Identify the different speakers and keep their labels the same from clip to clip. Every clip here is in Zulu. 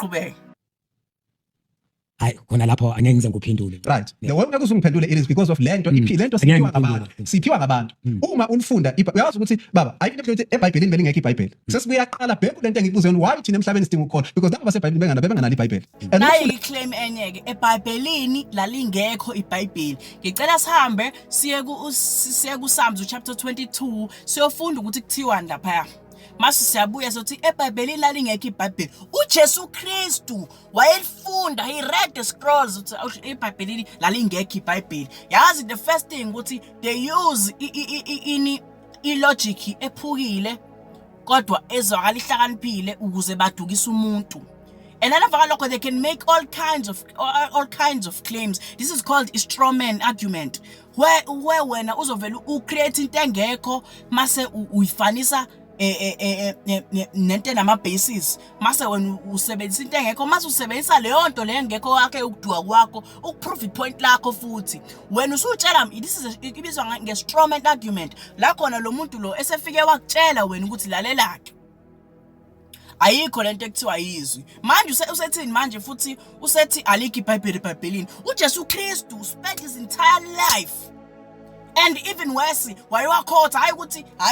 Speaker 1: qhubeka.
Speaker 2: Hayi khona lapho angeke ngize ngikuphendule.
Speaker 3: Right. The way ngeke usungiphendule it is because of lento lento siphiwa ngabantu. Siphiwa ngabantu. Uma unifunda uyazi ukuthi baba ayikho into ukuthi eBhayibhelini belingekho iBhayibheli. Sesibuyaqala bheka lento engikubuze wena why thina emhlabeni sidinga ukukholwa because laba baseBhayibhelini benganalo iBhayibheli.
Speaker 1: Nayi claim enyeke eBhayibhelini lalingekho iBhayibheli. Ngicela sihambe siye ku Psalms chapter 22 siyofunda ukuthi kuthiwa lapha. Mase siyabuya sothi eBhayibhelini lalingekho iBhayibheli. UJesu Kristu wayelifunda, he read the scrolls ukuthi eBhayibhelini lalingekho iBhayibheli. Yazi the first thing ukuthi they use logic ephukile kodwa ezwakala ihlakaniphile ukuze badukise umuntu. And then they can make all kinds of claims. This is called a straw man argument. Where when uzovela create into engekho mase uyifanisa nento nama basis mase wena usebenzisa into engekho mase usebenzisa leyo nto le ngekho wakhe ukuduka kwakho ukuprove point lakho futhi wena usutshela this is ibizwa nge straw man argument la khona lo muntu lo esefike wakutshela wena ukuthi lalelakhe ayikho lento ekuthiwa yizwi manje usethini manje futhi usethi alikho iBhayibheli eBhayibhelini uJesu Kristu spent his entire life. And even worse, wayewakhotha hayi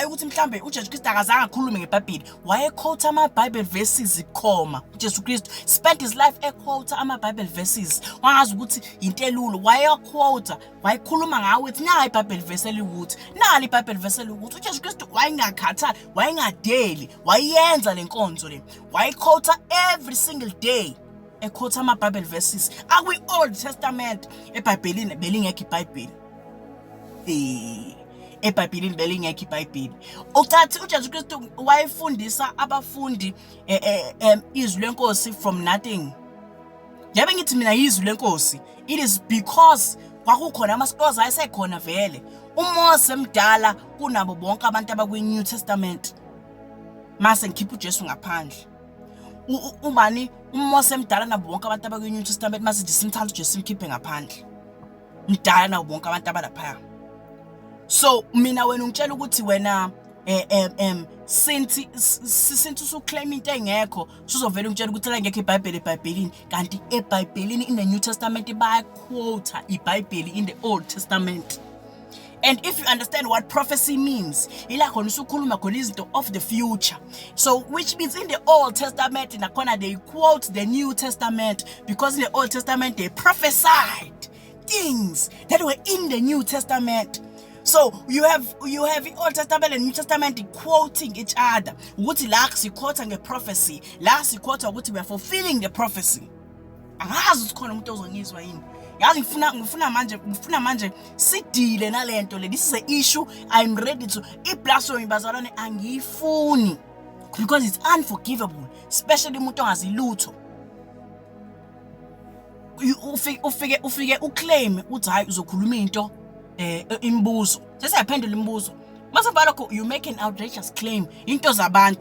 Speaker 1: ukuthi mhlambe uJesu Kristu akazange akhulume ngeBhayibheli wayekhotha ama-Bible verses ikhoma. uJesu Kristu spent his life equota ama-Bible verses wangazi ukuthi into elulo wayekhotha wayekhuluma ngawo ukuthi nayi iBhayibheli verse eliwukuthi nali iBhayibheli verse eliwukuthi uJesu Kristu wayengakhathali wayengadeli wayenza lenkonzo le wayekhotha every single day equota ama-Bible verses akwi Old Testament eBhayibhelini belingekho iBhayibheli eBhayibhelini belingekho iBhayibheli. Ucathi uJesu Kristu wayefundisa abafundi izwi lenkosi from nothing. Yabe ngithi mina izwi lenkosi it is because kwakukhona ama-scrolls ayesekhona vele. uMose mdala kunabo bonke abantu abakwi-New Testament. Mase ngikhipha uJesu ngaphandle. Ubani uMose mdala nabo bonke abantu abakwi-New Testament mase simthatha uJesu simkhiphe ngaphandle. Mdala nabo bonke abantu abalapha. So mina wena ungitshela ukuthi wena since usuclaim into engekho usuzovela ungitshela ukuthi la ngekho iBhayibheli eBhayibhelini kanti eBhayibhelini in the New Testament bayaquote iBhayibheli in the Old Testament. And if you understand what prophecy means, ila khona usukhuluma khona izinto of the future. So which means in the Old Testament nakhona they quote the New Testament because in the Old Testament they prophesied things that were in the New Testament. So you have the Old Testament and New Testament quoting each other. Ukuthi la sikhotha ngeProphecy, la sikhotha ukuthi we are fulfilling the prophecy. Angazi ukuthi khona umuntu ozongizwa yini. Yazi ngifuna manje sidile nalento le. This is an issue I'm ready to iblasphemy bazalwane angiyifuni because it's unforgivable, especially umuntu ongazi lutho. Ufike uclaim uthi hayi uzokhuluma into imibuzo sesiyaphendula imibuzo mase balokho you make an outrageous claim into zabantu